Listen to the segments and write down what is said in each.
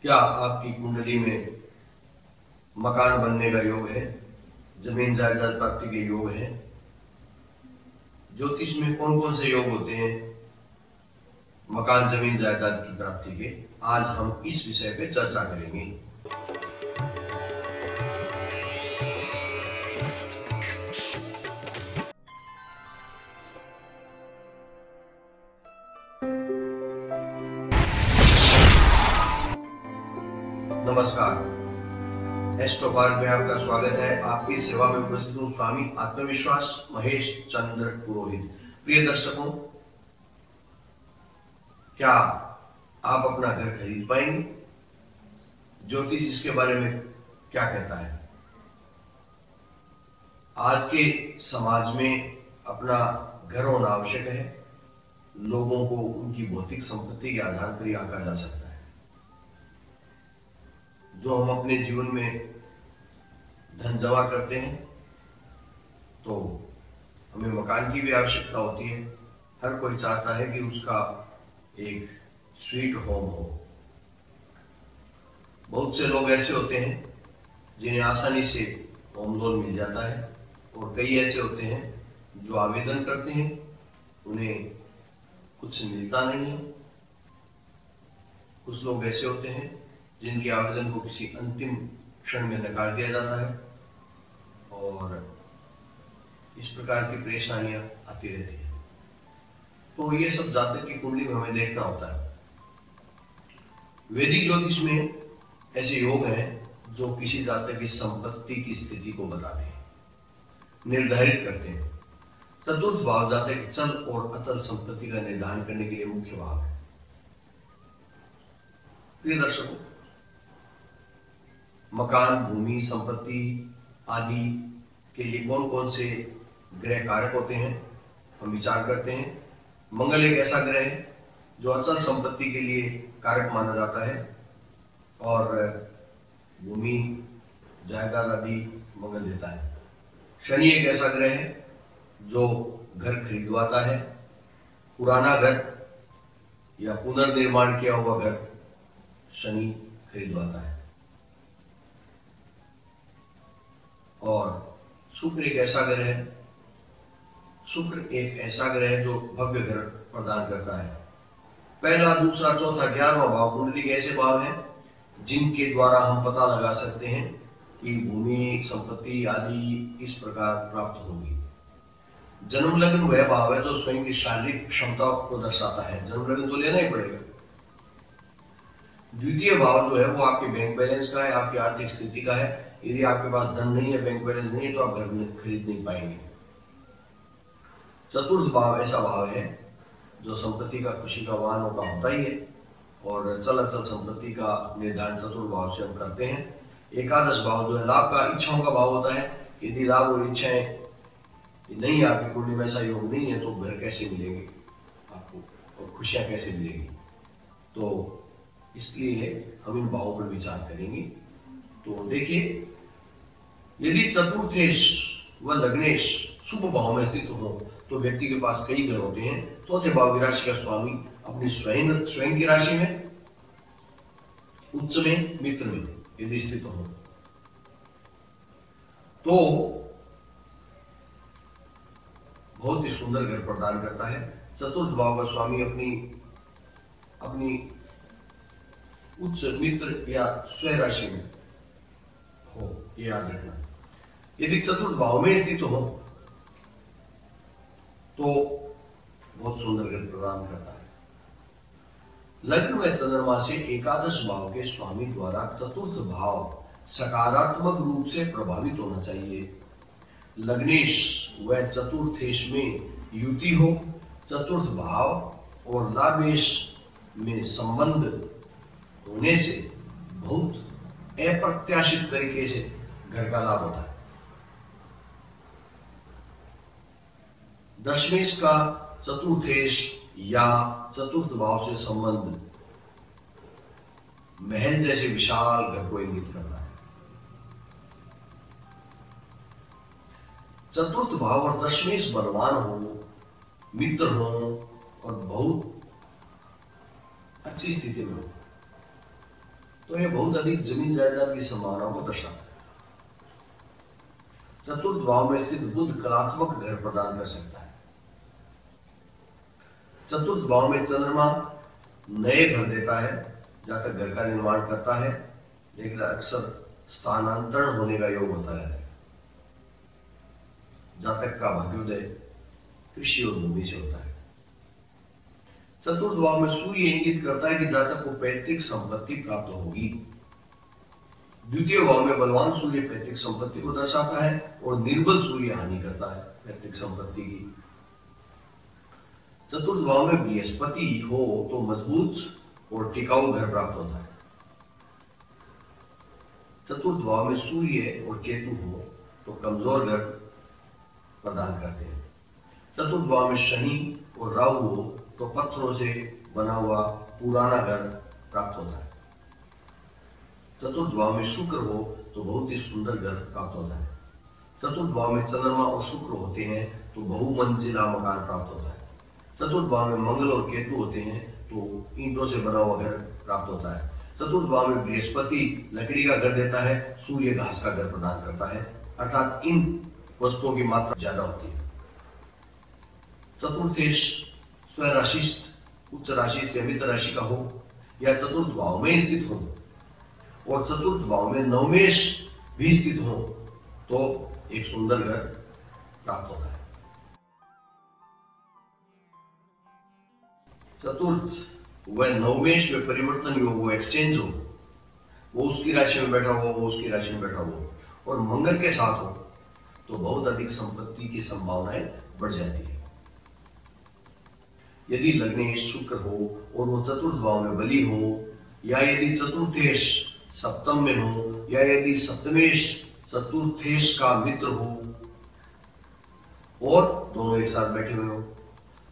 क्या आपकी कुंडली में मकान बनने का योग है, जमीन जायदाद प्राप्ति के योग है? ज्योतिष में कौन कौन से योग होते हैं मकान जमीन जायदाद की प्राप्ति के? आज हम इस विषय पे चर्चा करेंगे। नमस्कार, एस्ट्रोपार्क में आपका स्वागत है। आपकी सेवा में उपस्थित हूँ स्वामी आत्मविश्वास महेश चंद्र पुरोहित। प्रिय दर्शकों, क्या आप अपना घर खरीद पाएंगे? ज्योतिष इसके बारे में क्या कहता है? आज के समाज में अपना घर होना आवश्यक है। लोगों को उनकी भौतिक संपत्ति के आधार पर ही आंका जा सकता है। जो हम अपने जीवन में धन जमा करते हैं तो हमें मकान की भी आवश्यकता होती है। हर कोई चाहता है कि उसका एक स्वीट होम हो। बहुत से लोग ऐसे होते हैं जिन्हें आसानी से होम लोन मिल जाता है, और कई ऐसे होते हैं जो आवेदन करते हैं, उन्हें कुछ मिलता नहीं है। कुछ लोग ऐसे होते हैं जिनके आवेदन को किसी अंतिम क्षण में नकार दिया जाता है, और इस प्रकार की परेशानियां आती रहती हैं। तो ये सब जातक की कुंडली में हमें देखना होता है। वैदिक ज्योतिष में ऐसे योग हैं जो किसी जातक की संपत्ति की स्थिति को बताते हैं, निर्धारित करते हैं। चतुर्थ भाव जातक चल और अचल संपत्ति का निर्धारण करने के लिए मुख्य भाव है। प्रिय दर्शकों, मकान, भूमि, संपत्ति आदि के लिए कौन कौन से ग्रह कारक होते हैं, हम विचार करते हैं। मंगल एक ऐसा ग्रह है जो अचल संपत्ति के लिए कारक माना जाता है, और भूमि जायदाद आदि मंगल देता है। शनि एक ऐसा ग्रह है जो घर खरीदवाता है। पुराना घर या पुनर्निर्माण किया हुआ घर शनि खरीदवाता है। और शुक्र एक ऐसा ग्रह है, शुक्र एक ऐसा ग्रह है जो भव्य घर प्रदान करता है। पहला, दूसरा, चौथा, 11वां भाव कुंडली के ऐसे भाव हैं जिनके द्वारा हम पता लगा सकते हैं कि भूमि, संपत्ति आदि इस प्रकार प्राप्त होगी। जन्म लग्न वह भाव है जो स्वयं की शारीरिक क्षमता को दर्शाता है। जन्म लग्न तो लेना ही पड़ेगा। द्वितीय भाव जो है वो आपके बैंक बैलेंस का है, आपकी आर्थिक स्थिति का है। यदि आपके पास धन नहीं है, बैंक बैलेंस नहीं है, तो आप घर खरीद नहीं पाएंगे। चतुर्थ भाव ऐसा भाव है जो संपत्ति का, खुशी का, वाहनों का होता ही है, और चल अचल संपत्ति का निर्धारण चतुर्थ भाव से हम करते हैं। एकादश भाव जो है लाभ का, इच्छाओं का भाव होता है। यदि लाभ और इच्छाएं नहीं, आपकी कुंडली में ऐसा योग नहीं है, तो घर कैसे मिलेंगे आपको, और खुशियां कैसे मिलेगी? तो इसलिए हम इन भावों पर विचार करेंगे। तो देखिए, यदि चतुर्थेश व लग्नेश शुभ भाव में स्थित हो तो व्यक्ति के पास कई घर होते हैं। चौथे भाव की राशि का स्वामी अपनी स्वयं की राशि में, उच्च में, मित्र में यदि स्थित हो तो बहुत ही सुंदर घर प्रदान करता है। चतुर्थ भाव का स्वामी अपनी उच्च, मित्र या स्वयं राशि में हो, ये याद रखना। यदि चतुर्थ भाव में स्थित हो तो बहुत सुंदर घर प्रदान करता है। लग्न में चंद्रमा से एकादश भाव के स्वामी द्वारा चतुर्थ भाव सकारात्मक रूप से प्रभावित होना चाहिए। लग्नेश व चतुर्थेश में युति हो, चतुर्थ भाव और लाभेश में संबंध होने से बहुत अप्रत्याशित तरीके से घर का लाभ होता है। दशमेश का चतुर्थेश या चतुर्थ भाव से संबंध महल जैसे विशाल घर को इंगित करता है। चतुर्थ भाव और दशमेश बलवान हो, मित्र हो और बहुत अच्छी स्थिति में हो तो यह बहुत अधिक जमीन जायदाद की संभावनाओं को दर्शाता है। चतुर्थ भाव में स्थित बुध कलात्मक घर प्रदान कर सकता है। चतुर्थ भाव में चंद्रमा नए घर देता है, जातक घर का निर्माण करता है, लेकिन अक्सर स्थानांतरण होने का योग होता है। जातक का भाग्योदय कृषि और भूमि से होता है। चतुर्थ भाव में सूर्य इंगित करता है कि जातक को पैतृक संपत्ति प्राप्त होगी। द्वितीय भाव में बलवान सूर्य पैतृक संपत्ति को दर्शाता है और निर्बल सूर्य हानि करता है पैतृक संपत्ति की। चतुर्थ भाव में बृहस्पति हो तो मजबूत और टिकाऊ घर प्राप्त होता है। चतुर्थ भाव में सूर्य और केतु हो तो कमजोर घर प्रदान करते हैं। चतुर्थ भाव में शनि और राहु हो तो पत्थरों से बना हुआ पुराना घर प्राप्त होता है। चतुर्थ भाव में शुक्र हो तो बहुत ही सुंदर घर प्राप्त होता है। चतुर्थ भाव में चंद्रमा और शुक्र होते हैं तो बहुमंजिला मकान प्राप्त होता है। चतुर्थ भाव में मंगल और केतु होते हैं तो ईंटों से बना हुआ घर प्राप्त होता है। चतुर्थ भाव में बृहस्पति लकड़ी का घर देता है, सूर्य घास का घर प्रदान करता है, अर्थात इन वस्तुओं की मात्रा ज्यादा होती है। चतुर्थेश स्वराशिस्थ, उच्च राशिस्थ या मित्र राशि का हो या चतुर्थ भाव में स्थित हो और चतुर्थ भाव में नवमेश भी स्थित हो तो एक सुंदर घर प्राप्त होता है। चतुर्थ व नवमेश में परिवर्तन योग हो, एक्सचेंज हो, वो उसकी राशि में बैठा हो, वो उसकी राशि में बैठा हो और मंगल के साथ हो तो बहुत अधिक संपत्ति की संभावनाएं बढ़ जाती है। यदि लग्नेश शुक्र हो और वो चतुर्थ भाव में बली हो, या यदि चतुर्थेश सप्तम में हो, या यदि सप्तमेश चतुर्थेश का मित्र हो और दोनों एक साथ बैठे हुए हो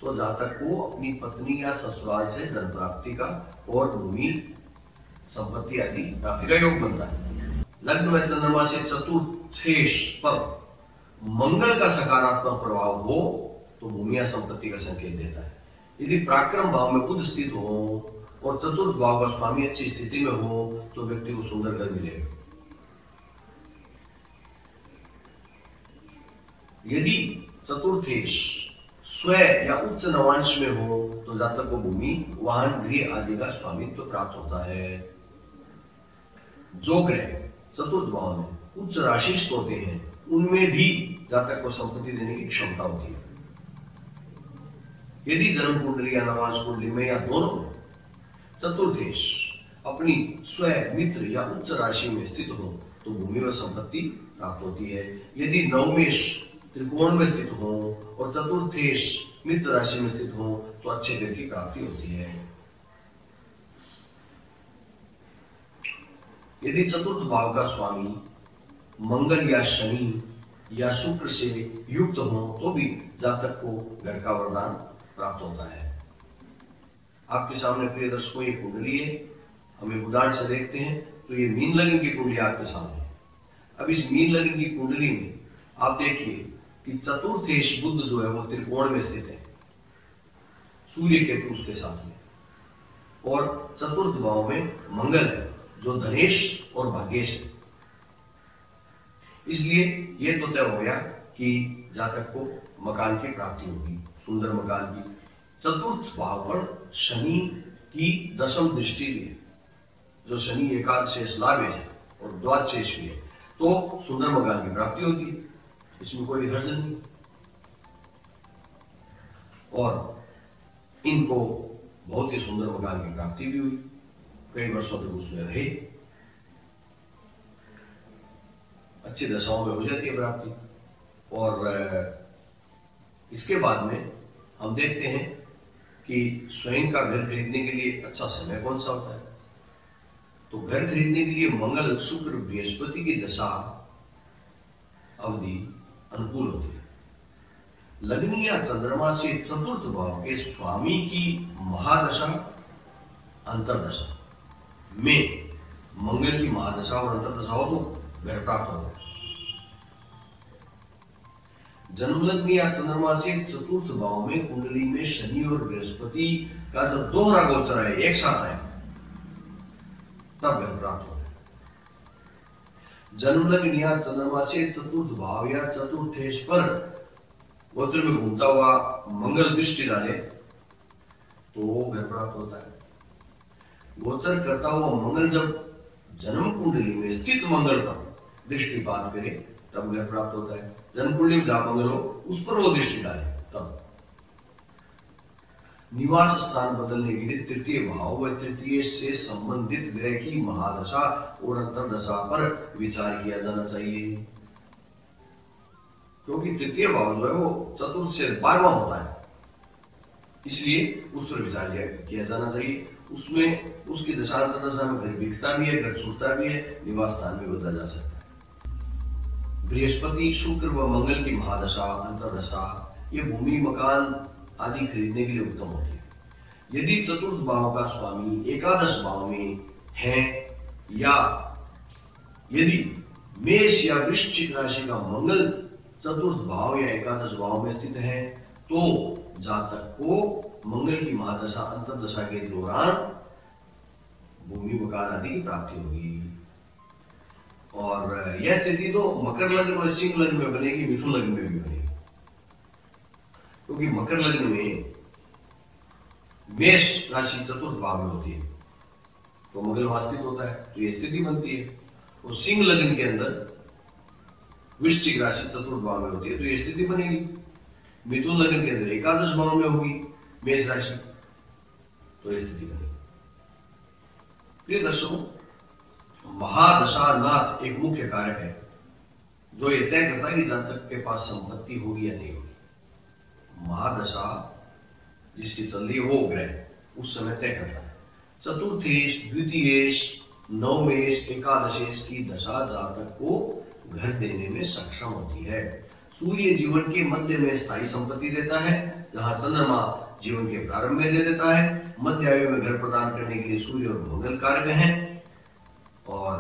तो जातक को अपनी पत्नी या ससुराल से धन प्राप्ति का और भूमि संपत्ति आदि प्राप्ति का योग बनता है। लग्न में चंद्रमा से चतुर्थेश पर मंगल का सकारात्मक प्रभाव हो तो भूमि या संपत्ति का संकेत देता है। यदि पराक्रम भाव में बुध स्थित हो और चतुर्थ भाव का स्वामी अच्छी स्थिति में हो तो व्यक्ति को सुंदर घर मिलेगा। यदि चतुर्थेश स्व या उच्च नवांश में हो तो जातक को भूमि, वाहन, गृह आदि का स्वामित्व प्राप्त होता है। जो ग्रह चतुर्थ भाव में उच्च राशिस्थ होते हैं उनमें भी जातक को संपत्ति देने की क्षमता होती है। यदि जन्म कुंडली या नवांश कुंडली में या दोनों में चतुर्थेश अपनी स्व, मित्र या उच्च राशि में स्थित हो तो भूमि व संपत्ति प्राप्त होती है। यदि नवमेश त्रिकोण में स्थित हो और चतुर्थेश मित्र राशि में स्थित हो तो अच्छे घर की प्राप्ति होती है। यदि चतुर्थ भाव का स्वामी मंगल या शनि या शुक्र से युक्त हो तो भी जातक को घर का वरदान प्राप्त होता है। आपके सामने प्रिय दर्शकों ये कुंडली है, हम एक उदाहरण से देखते हैं तो ये मीन लग्न की कुंडली आपके सामने है। अब इस मीन लग्न की कुंडली में आप देखिए कि चतुर्थेश बुध जो है वो त्रिकोण में स्थित है, सूर्य केतु उसके साथ में, और चतुर्थ भाव में मंगल है जो धनेश और भाग्येश है। इसलिए ये तो तय हो गया कि जातक को मकान की प्राप्ति होगी, सुंदर मकान की। चतुर्थ भाव पर शनि की दशम दृष्टि भी है, जो शनि एकादश शेष लाभेश है और द्वादश शेष भी है, तो सुंदर मकान की प्राप्ति होती है, इसमें कोई हर्ज नहीं। और इनको बहुत ही सुंदर मकान की प्राप्ति भी हुई, कई वर्षों तक उसमें रहे, अच्छी दशाओं में हो जाती है प्राप्ति। और इसके बाद में हम देखते हैं कि स्वयं का घर खरीदने के लिए अच्छा समय कौन सा होता है। तो घर खरीदने के लिए मंगल, शुक्र, बृहस्पति की दशा अवधि अनुकूल होती है। लग्न या चंद्रमा से चतुर्थ भाव के स्वामी की महादशा, अंतरदशा में मंगल की महादशा और अंतरदशा हो तो घर प्राप्त होता है। जन्म लग्न या चंद्रमा से चतुर्थ भाव में कुंडली में शनि और बृहस्पति का जब दोहरा गोचर है, एक साथ है, तब घर प्राप्त होता है। जन्म लग्न या चंद्रमा से चतुर्थ भाव या चतुर्थेश पर गोत्र में घूमता हुआ मंगल दृष्टि डाले तो घर प्राप्त होता है। गोचर करता हुआ मंगल जब जन्म कुंडली में स्थित मंगल पर दृष्टिपात करे तब घर प्राप्त होता है। जन्म कुंडली में जहां मंगल हो उस पर वो दृष्टि डाले तब। निवास स्थान बदलने के लिए तृतीय भाव व तृतीय से संबंधित ग्रह की महादशा और अंतरदशा पर विचार किया जाना चाहिए, क्योंकि तृतीय भाव जो है वो चतुर्थ से 12वां होता है, इसलिए उस पर विचार किया जाना चाहिए। उसमें उसकी दशा अंतरदशा में घर बिकता भी है, घर छूटता भी है, निवास स्थान भी बदला जा सकता है। बृहस्पति, शुक्र व मंगल की महादशा अंतरदशा ये भूमि मकान आदि खरीदने के लिए उत्तम होती है। यदि चतुर्थ भाव का स्वामी एकादश भाव में है या यदि मेष या वृश्चिक राशि का मंगल चतुर्थ भाव या एकादश भाव में स्थित है तो जातक को मंगल की महादशा अंतरदशा के दौरान भूमि मकान आदि की प्राप्ति होगी। और यह स्थिति तो मकर लग्न और सिंह लग्न में बनेगी, मिथुन लग्न में भी बनेगी, क्योंकि मकर लग्न में मेष राशि चतुर्थ भाव में होती है तो मंगल वहां स्थित होता है तो यह स्थिति बनती है। और सिंह लग्न के अंदर वृश्चिक राशि चतुर्थ भाव में होती है तो यह स्थिति बनेगी। मिथुन लग्न के अंदर एकादश भाव में होगी मेष राशि तो यह स्थिति बनेगी। प्रिय दर्शकों, महादशानाथ एक मुख्य कारक है जो यह तय करता है कि जातक के पास संपत्ति होगी या नहीं होगी। महादशा जिसकी चल रही है वो ग्रह उस समय तय करता है। चतुर्थेश, द्वितीयेश, नवमेश, एकादशेश की दशा जातक को घर देने में सक्षम होती है। सूर्य जीवन के मध्य में स्थायी संपत्ति देता है, जहां चंद्रमा जीवन के प्रारंभ में दे देता है। मध्य आयु में घर प्रदान करने के लिए सूर्य और मंगल कारक हैं और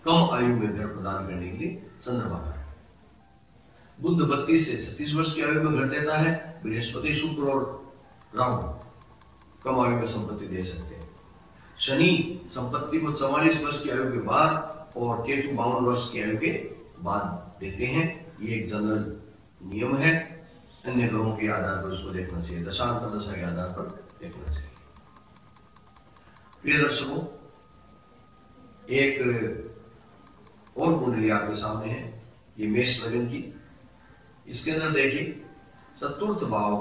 कम आयु में घर प्रदान करने के लिए चंद्रमा कारक। बुध 32 से 36 वर्ष की आयु में घर देता है। बृहस्पति, शुक्र और राहु कम आयु में संपत्ति दे सकते हैं। शनि संपत्ति को 44 वर्ष की आयु के बाद और केतु 52 वर्ष की आयु के बाद देते हैं। ये एक जनरल नियम है, अन्य ग्रहों के आधार पर इसको देखना चाहिए, दशांतर दशा के आधार पर देखना चाहिए। प्रिय दर्शकों, एक और कुंडली आपके सामने है, ये मेष लग्न की। इसके अंदर देखिए चतुर्थ भाव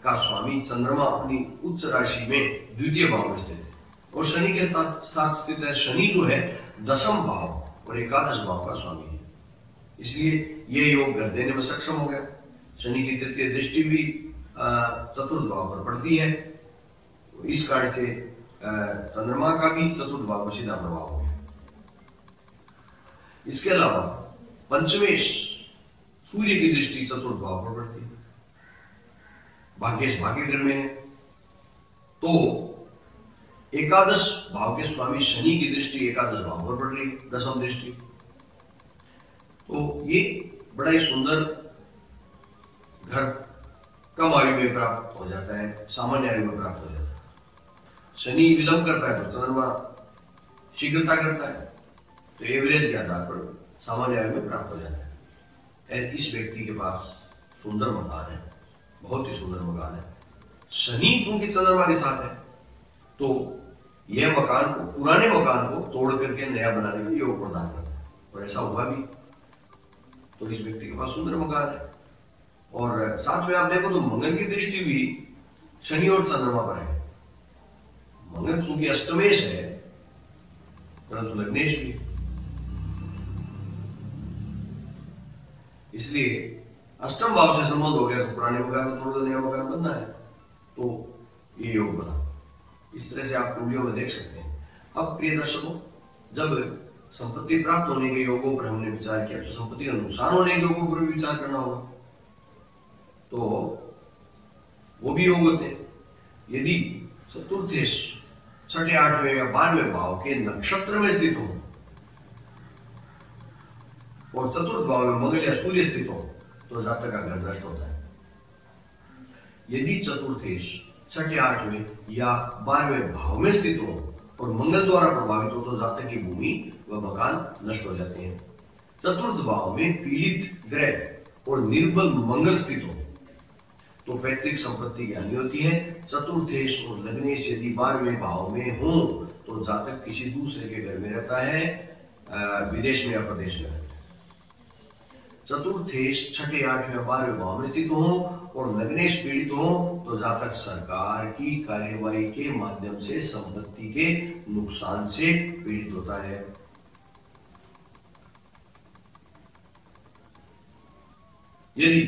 का स्वामी चंद्रमा अपनी उच्च राशि में द्वितीय भाव में स्थित है और शनि के साथ स्थित है। शनि जो है दशम भाव और एकादश भाव का स्वामी है, इसलिए ये योग घर देने में सक्षम हो गया। शनि की तृतीय दृष्टि भी चतुर्थ भाव पर पड़ती है, इस कारण से चंद्रमा का भी चतुर्थ भाव पर सीधा प्रभाव हो गया। इसके अलावा पंचमेश सूर्य की दृष्टि चतुर्थ भाव पर पड़ती है, भाग्येश भाग्य घर में है। तो एकादश भाव के स्वामी शनि की दृष्टि एकादश भाव पर पड़ रही है, दशम दृष्टि। तो ये बड़ा ही सुंदर घर कम आयु में प्राप्त हो जाता है, सामान्य आयु में प्राप्त हो जाता है। शनि विलंब करता है तो चंद्रमा शीघ्रता करता है, तो एवरेज के आधार पर सामान्य आयु में प्राप्त हो जाता है। इस व्यक्ति के पास सुंदर मकान है, बहुत ही सुंदर मकान है। शनि चूंकि चंद्रमा के साथ है तो यह मकान को, पुराने मकान को तोड़ करके नया बनाने के लिए योग प्रदान करता है और ऐसा हुआ भी। तो इस व्यक्ति के पास सुंदर मकान है। और साथ में आप देखो तो मंगल की दृष्टि भी शनि और चंद्रमा पर है। मंगल चूंकि अष्टमेश है परंतु लग्नेश भी, इसलिए अष्टम भाव से संबंध हो गया तो पुराने मकान को तोड़ नया मकान बनना है, तो ये योग बना। इस तरह से आप कुंडलियों में देख सकते हैं। अब प्रिय दर्शकों, जब संपत्ति प्राप्त होने के योगों पर हमने विचार किया तो संपत्ति का नुकसान होने के योगों पर भी विचार करना होगा। तो वो भी योग होते हैं। यदि चतुर्थेश छठे, आठवें या 12वें भाव के नक्षत्र में स्थित हो और चतुर्थ भाव में मंगल या सूर्य स्थित हो तो जातक का घर नष्ट होता है। यदि चतुर्थेश छठे, आठवें या 12वें भाव में स्थित हो और मंगल द्वारा प्रभावित हो तो जातक की भूमि व मकान नष्ट हो जाते हैं। चतुर्थ भाव में पीड़ित ग्रह और निर्बल मंगल स्थित हो तो पैतृक संपत्ति की हानि होती है। चतुर्थेश और लग्नेश यदि 12वें भाव में हो तो जातक किसी दूसरे के घर में रहता है, विदेश में या प्रदेश में रहता है। चतुर्थेश 6, 8 या 12वें भाव में स्थित हो और लग्नेश पीड़ित हो तो जातक सरकार की कार्यवाही के माध्यम से संपत्ति के नुकसान से पीड़ित होता है। यदि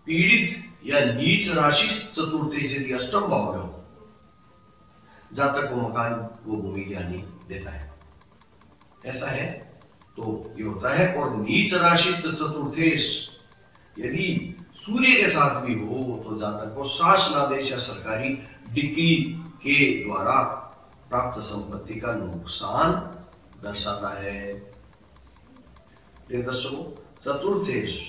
पीड़ित या नीच राशि चतुर्थेश यदि अष्टम भाव में हो, जातक को मकान वो भूमि की हानि देता है, ऐसा है तो ये होता है। और नीच राशि चतुर्थेश यदि सूर्य के साथ भी हो तो जातक को शासनादेश या सरकारी डिक्री के द्वारा प्राप्त संपत्ति का नुकसान दर्शाता है। दर्शकों, चतुर्थेश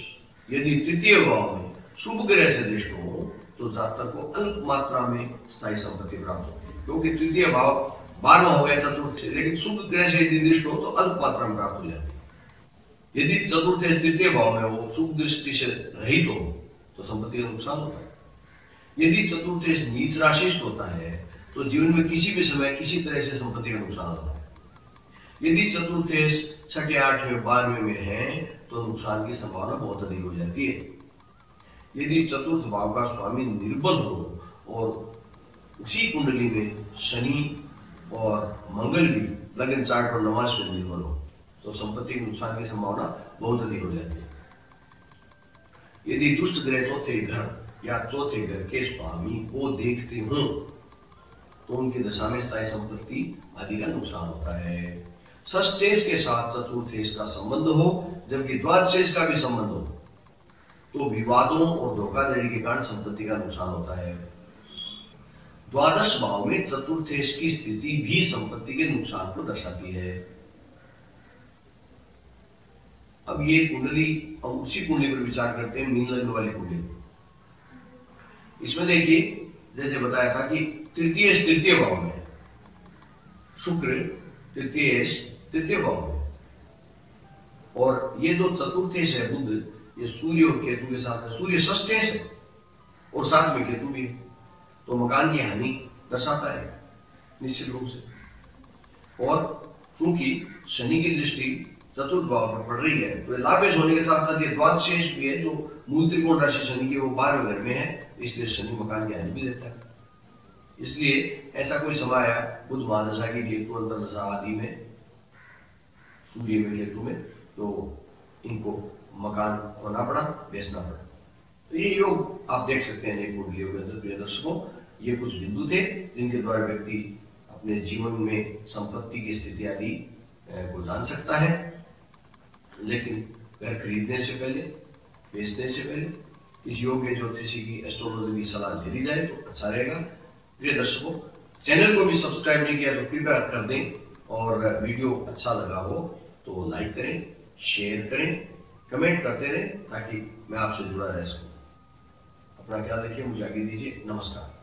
यदि तृतीय भाव में शुभ ग्रह से दृष्ट हो तो जातक को अल्प मात्रा में स्थायी संपत्ति प्राप्त होती है, क्योंकि तृतीय भाव 12वां हो गया चतुर्थ, लेकिन शुभ ग्रह से यदि दृष्ट हो तो अल्प मात्रा में प्राप्त हो जाती है। यदि चतुर्थ तृतीय भाव में हो, शुभ दृष्टि से रहित हो तो संपत्ति का नुकसान होता है। यदि चतुर्थ नीच राशिष्ट होता है तो जीवन में किसी भी समय किसी तरह से संपत्ति का नुकसान होता है। यदि चतुर्थ 6, 8 या 12वें में है तो नुकसान की संभावना बहुत अधिक हो जाती है। यदि चतुर्थ भाव का स्वामी निर्बल हो और उसी कुंडली में शनि और मंगल भी लग्न चार्ट और नवांश में निर्बल हो तो संपत्ति के नुकसान की संभावना बहुत अधिक हो जाती है। यदि दुष्ट ग्रह चौथे घर या चौथे घर के स्वामी को देखते हो तो उनकी दशा में स्थायी संपत्ति आदि का नुकसान होता है। षष्ठेश के साथ चतुर्थेश का संबंध हो जबकि द्वादशेश का भी संबंध हो तो विवादों और धोखाधड़ी के कारण संपत्ति का नुकसान होता है। द्वादश भाव में चतुर्थेश की स्थिति भी संपत्ति के नुकसान को दर्शाती है। अब ये कुंडली, हम उसी कुंडली पर विचार करते हैं, मीन लग्न वाली कुंडली। इसमें देखिए जैसे बताया था कि तृतीय भाव में शुक्र, तृतीय भाव में, और ये जो चतुर्थेश है बुध, ये सूर्य और केतु के साथ है। सूर्य षष्ठेश है और साथ में केतु भी है तो मकान की हानि दर्शाता है निश्चित रूप से। और चूंकि शनि की दृष्टि चतुर्थ भाव पर पड़ रही है तो लाभेश होने के साथ साथ ये द्वादशेश भी है जो मूल त्रिकोण राशि शनि की वो 12वें घर में है, इसलिए शनि मकान की हानि भी देता है। इसलिए ऐसा कोई समय आया बुध महादशा की केतु अंतरदशा आदि में, सूर्य में केतु में, तो इनको मकान खोना पड़ा, बेचना पड़ा। तो ये योग आप देख सकते हैं एक कुंडलियों के अंदर। प्रिय दर्शकों, ये कुछ बिंदु थे जिनके द्वारा व्यक्ति अपने जीवन में संपत्ति की स्थिति आदि को जान सकता है। लेकिन घर खरीदने से पहले, बेचने से पहले इस योग्य ज्योतिषी की एस्ट्रोलॉजी की सलाह ले ली जाए तो अच्छा रहेगा। प्रिय दर्शकों, चैनल को भी सब्सक्राइब नहीं किया तो कृपया कर दें, और वीडियो अच्छा लगा हो तो लाइक करें, शेयर करें, कमेंट करते रहें ताकि मैं आपसे जुड़ा रह सकूं। अपना ख्याल रखिए, मुझे आगे दीजिए। नमस्कार।